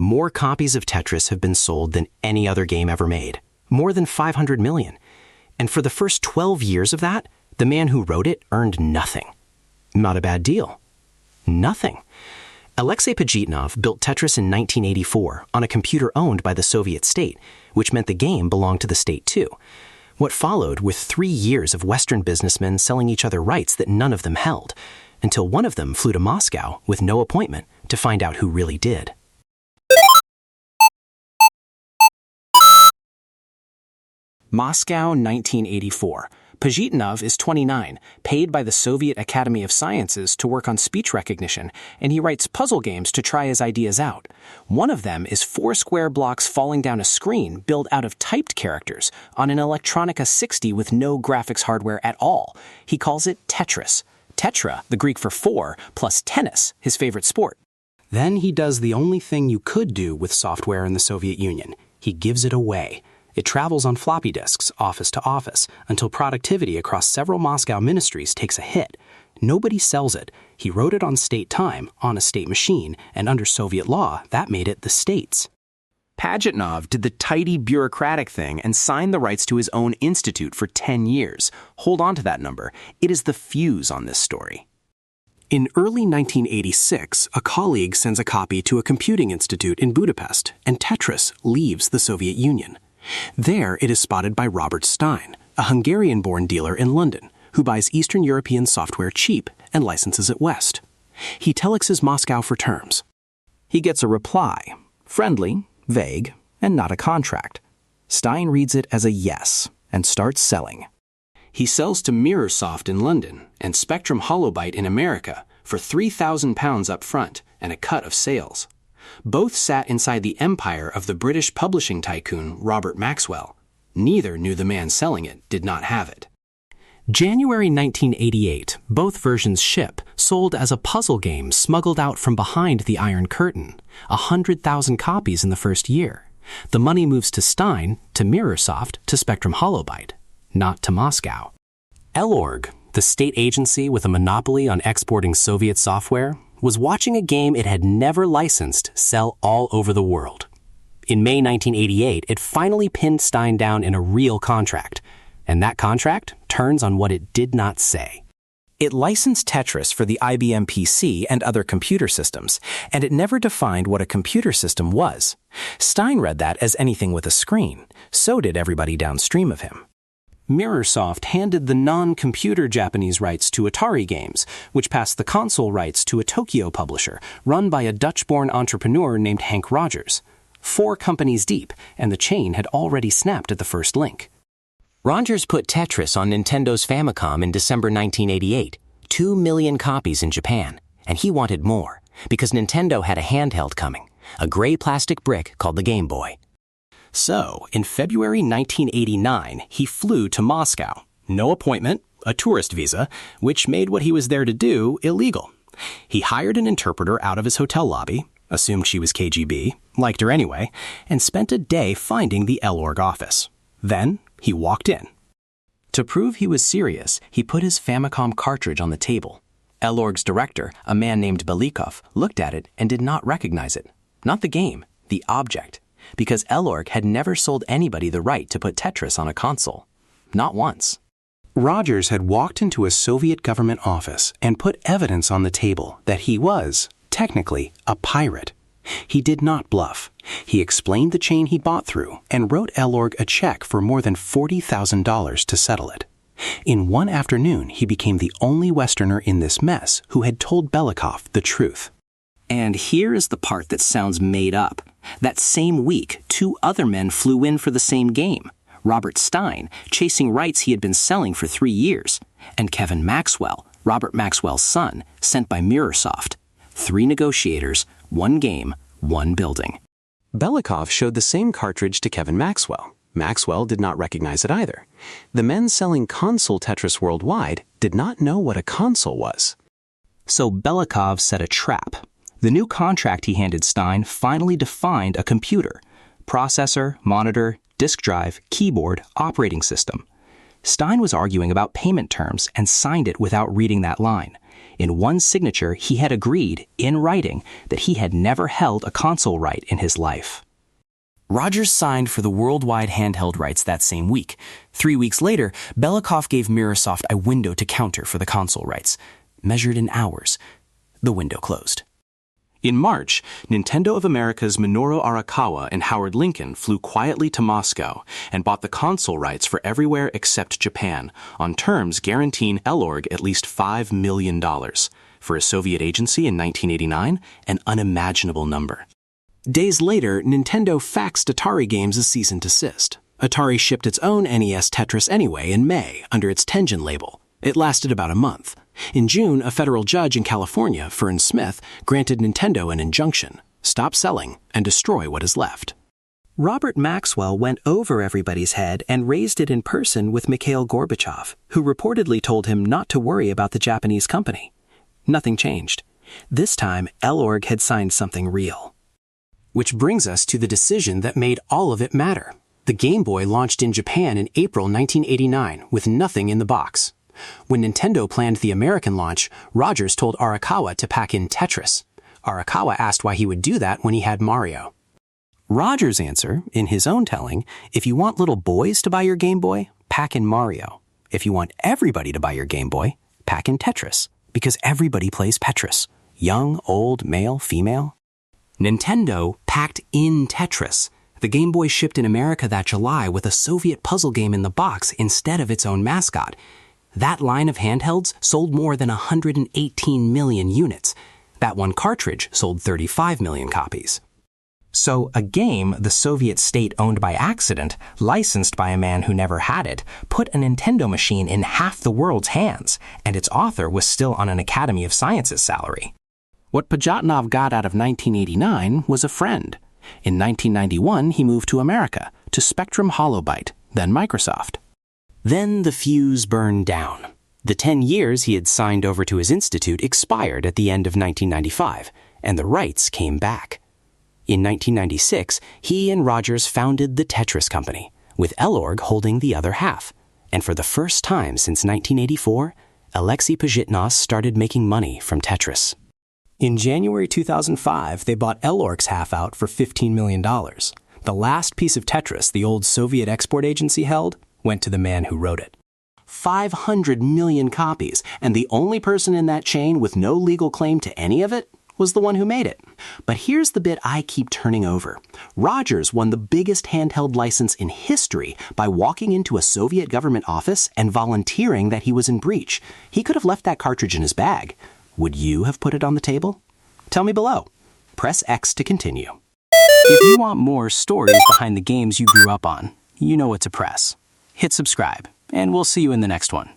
More copies of Tetris have been sold than any other game ever made, more than 500 million. And for the first 12 years of that, the man who wrote it earned nothing. Not a bad deal. Nothing. Alexey Pajitnov built Tetris in 1984 on a computer owned by the Soviet state, which meant the game belonged to the state too. What followed were 3 years of Western businessmen selling each other rights that none of them held, until one of them flew to Moscow with no appointment to find out who really did. Moscow, 1984. Pajitnov is 29, paid by the Soviet Academy of Sciences to work on speech recognition, and he writes puzzle games to try his ideas out. One of them is 4 square blocks falling down a screen built out of typed characters on an Electronica 60 with no graphics hardware at all. He calls it Tetris. Tetra, the Greek for 4, plus tennis, his favorite sport. Then he does the only thing you could do with software in the Soviet Union. He gives it away. It travels on floppy disks, office to office, until productivity across several Moscow ministries takes a hit. Nobody sells it. He wrote it on state time, on a state machine, and under Soviet law, that made it the state's. Pajitnov did the tidy bureaucratic thing and signed the rights to his own institute for 10 years. Hold on to that number. It is the fuse on this story. In early 1986, a colleague sends a copy to a computing institute in Budapest, and Tetris leaves the Soviet Union. There, it is spotted by Robert Stein, a Hungarian-born dealer in London, who buys Eastern European software cheap and licenses it west. He telexes Moscow for terms. He gets a reply, friendly, vague, and not a contract. Stein reads it as a yes and starts selling. He sells to Mirrorsoft in London and Spectrum Holobyte in America for £3,000 up front and a cut of sales. Both sat inside the empire of the British publishing tycoon Robert Maxwell. Neither knew the man selling it did not have it. January 1988, both versions ship, sold as a puzzle game smuggled out from behind the Iron Curtain. 100,000 copies in the first year. The money moves to Stein, to Mirrorsoft, to Spectrum Holobyte, not to Moscow. Elorg, the state agency with a monopoly on exporting Soviet software, was watching a game it had never licensed sell all over the world. In May 1988, it finally pinned Stein down in a real contract, and that contract turns on what it did not say. It licensed Tetris for the IBM PC and other computer systems, and it never defined what a computer system was. Stein read that as anything with a screen. So did everybody downstream of him. Mirrorsoft handed the non-computer Japanese rights to Atari Games, which passed the console rights to a Tokyo publisher run by a Dutch-born entrepreneur named Henk Rogers. 4 companies deep, and the chain had already snapped at the first link. Rogers put Tetris on Nintendo's Famicom in December 1988, 2 million copies in Japan, and he wanted more, because Nintendo had a handheld coming, a gray plastic brick called the Game Boy. So, in February 1989, he flew to Moscow. No appointment, a tourist visa, which made what he was there to do illegal. He hired an interpreter out of his hotel lobby, assumed she was KGB, liked her anyway, and spent a day finding the Elorg office. Then, he walked in. To prove he was serious, he put his Famicom cartridge on the table. Elorg's director, a man named Belikov, looked at it and did not recognize it. Not the game, the object. Because Elorg had never sold anybody the right to put Tetris on a console. Not once. Rogers had walked into a Soviet government office and put evidence on the table that he was, technically, a pirate. He did not bluff. He explained the chain he bought through and wrote Elorg a check for more than $40,000 to settle it. In one afternoon, he became the only Westerner in this mess who had told Belikov the truth. And here is the part that sounds made up. That same week, 2 other men flew in for the same game. Robert Stein, chasing rights he had been selling for 3 years, and Kevin Maxwell, Robert Maxwell's son, sent by Mirrorsoft. 3 negotiators, 1 game, 1 building. Belikov showed the same cartridge to Kevin Maxwell. Maxwell did not recognize it either. The men selling console Tetris worldwide did not know what a console was. So Belikov set a trap. The new contract he handed Stein finally defined a computer. Processor, monitor, disk drive, keyboard, operating system. Stein was arguing about payment terms and signed it without reading that line. In one signature, he had agreed, in writing, that he had never held a console right in his life. Rogers signed for the worldwide handheld rights that same week. 3 weeks later, Belikov gave Mirrorsoft a window to counter for the console rights. Measured in hours, the window closed. In March, Nintendo of America's Minoru Arakawa and Howard Lincoln flew quietly to Moscow and bought the console rights for everywhere except Japan, on terms guaranteeing Elorg at least $5 million. For a Soviet agency in 1989, an unimaginable number. Days later, Nintendo faxed Atari games a cease and desist. Atari shipped its own NES Tetris anyway in May under its Tengen label. It lasted about a month. In June, a federal judge in California, Fern Smith, granted Nintendo an injunction: stop selling and destroy what is left. Robert Maxwell went over everybody's head and raised it in person with Mikhail Gorbachev, who reportedly told him not to worry about the Japanese company. Nothing changed. This time, Elorg had signed something real. Which brings us to the decision that made all of it matter. The Game Boy launched in Japan in April 1989 with nothing in the box. When Nintendo planned the American launch, Rogers told Arakawa to pack in Tetris. Arakawa asked why he would do that when he had Mario. Rogers' answer, in his own telling: if you want little boys to buy your Game Boy, pack in Mario. If you want everybody to buy your Game Boy, pack in Tetris, because everybody plays Tetris. Young, old, male, female. Nintendo packed in Tetris. The Game Boy shipped in America that July with a Soviet puzzle game in the box instead of its own mascot. That line of handhelds sold more than 118 million units. That one cartridge sold 35 million copies. So a game the Soviet state owned by accident, licensed by a man who never had it, put a Nintendo machine in half the world's hands, and its author was still on an Academy of Sciences salary. What Pajitnov got out of 1989 was a friend. In 1991, he moved to America, to Spectrum Holobyte, then Microsoft. Then the fuse burned down. The 10 years he had signed over to his institute expired at the end of 1995, and the rights came back. In 1996, he and Rogers founded the Tetris Company, with Elorg holding the other half. And for the first time since 1984, Alexey Pajitnov started making money from Tetris. In January 2005, they bought Elorg's half out for $15 million. The last piece of Tetris the old Soviet export agency held went to the man who wrote it. 500 million copies, and the only person in that chain with no legal claim to any of it was the one who made it. But here's the bit I keep turning over. Rogers won the biggest handheld license in history by walking into a Soviet government office and volunteering that he was in breach. He could have left that cartridge in his bag. Would you have put it on the table? Tell me below. Press X to continue. If you want more stories behind the games you grew up on, you know what to press. Hit subscribe, and we'll see you in the next one.